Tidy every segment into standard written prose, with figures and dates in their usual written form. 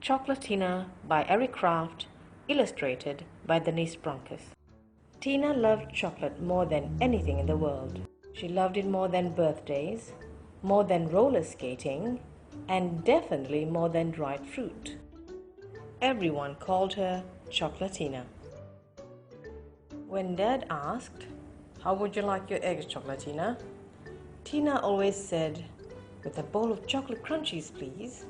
CHOCOLATINA by Erik Kraft, illustrated by Denise Brunkus. Tina loved chocolate more than anything in the world. She loved it more than birthdays, more than roller skating, and definitely more than dried fruit. Everyone called her CHOCOLATINA. When Dad asked, "How would you like your eggs, CHOCOLATINA?" Tina always said, "With a bowl of chocolate crunchies, please."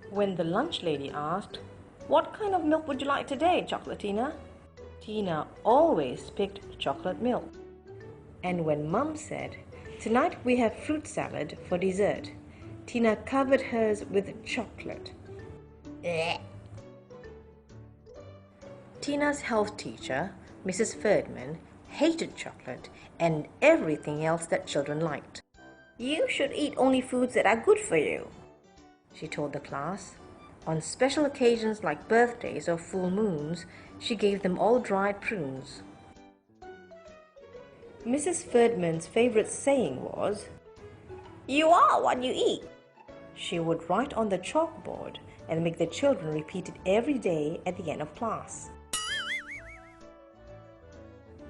When the lunch lady asked, "What kind of milk would you like today, CHOCOLATINA?" Tina always picked chocolate milk. And when Mum said, "Tonight we have fruit salad for dessert," Tina covered hers with chocolate. Tina's health teacher, Mrs. Ferdman, hated chocolate and everything else that children liked. "You should eat only foods that are good for you," she told the class. On special occasions like birthdays or full moons, she gave them all dried prunes. Mrs. Ferdman's favorite saying was, "You are what you eat." She would write on the chalkboard and make the children repeat it every day at the end of class.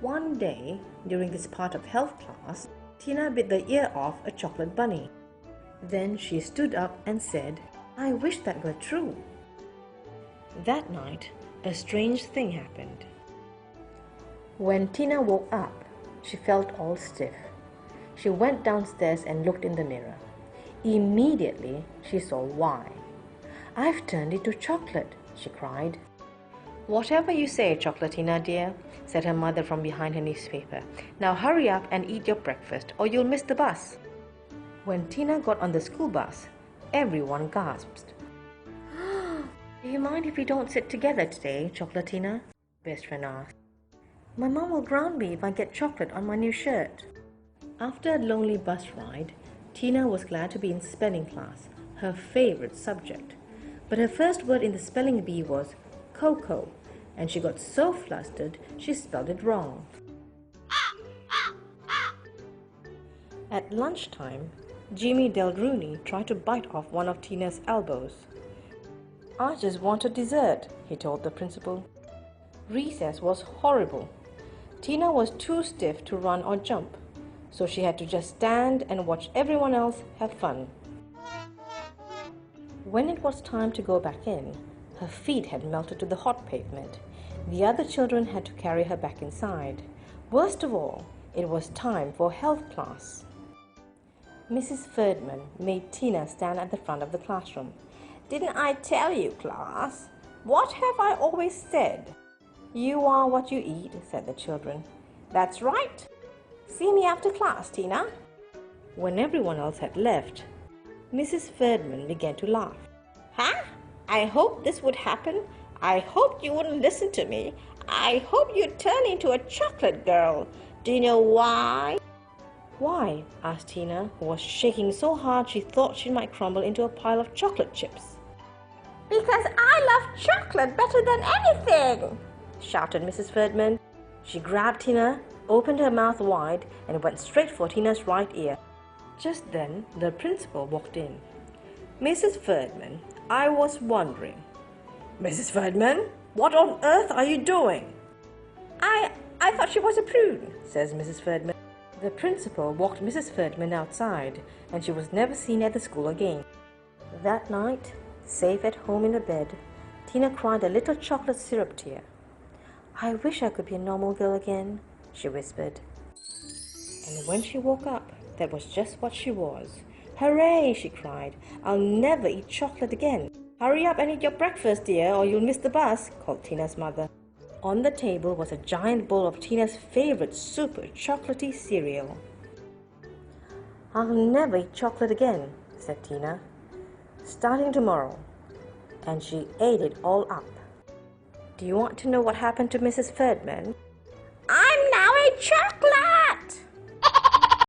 One day, during this part of health class, Tina bit the ear off a chocolate bunny. Then she stood up and said, "I wish that were true." That night, a strange thing happened. When Tina woke up, she felt all stiff. She went downstairs and looked in the mirror. Immediately, she saw why. "I've turned into chocolate," she cried. "Whatever you say, CHOCOLATINA dear," said her mother from behind her newspaper. "Now hurry up and eat your breakfast or you'll miss the bus." When Tina got on the school bus, everyone gasped. "Do you mind if we don't sit together today, CHOCOLATINA?" best friend asked. "My mom will ground me if I get chocolate on my new shirt." After a lonely bus ride, Tina was glad to be in spelling class, her favorite subject. But her first word in the spelling bee was cocoa, and she got so flustered she spelled it wrong. At lunchtime, Jimmy Del Rooney tried to bite off one of Tina's elbows. "I just wanted dessert," he told the principal. Recess was horrible. Tina was too stiff to run or jump, so she had to just stand and watch everyone else have fun. When it was time to go back in, her feet had melted to the hot pavement. The other children had to carry her back inside. Worst of all, it was time for health class. Mrs. Ferdman made Tina stand at the front of the classroom. "Didn't I tell you, class? What have I always said?" "You are what you eat," said the children. "That's right. See me after class, Tina." When everyone else had left, Mrs. Ferdman began to laugh. "Huh? I hoped this would happen. I hoped you wouldn't listen to me. I hoped you'd turn into a chocolate girl. Do you know why?" "Why?" asked Tina, who was shaking so hard she thought she might crumble into a pile of chocolate chips. "Because I love chocolate better than anything!" shouted Mrs. Ferdman. She grabbed Tina, opened her mouth wide, and went straight for Tina's right ear. Just then, the principal walked in. "Mrs. Ferdman, I was wondering." "Mrs. Ferdman, what on earth are you doing?" I thought she was a prune," says Mrs. Ferdman. The principal walked Mrs. Ferdman outside, and she was never seen at the school again. That night, safe at home in her bed, Tina cried a little chocolate syrup tear. "I wish I could be a normal girl again," she whispered. And when she woke up, that was just what she was. "Hooray!" she cried. "I'll never eat chocolate again." "Hurry up and eat your breakfast, dear, or you'll miss the bus," called Tina's mother. On the table was a giant bowl of Tina's favorite super chocolatey cereal. "I'll never eat chocolate again," said Tina, "starting tomorrow." And she ate it all up. Do you want to know what happened to Mrs. Ferdman? "I'm now a chocolate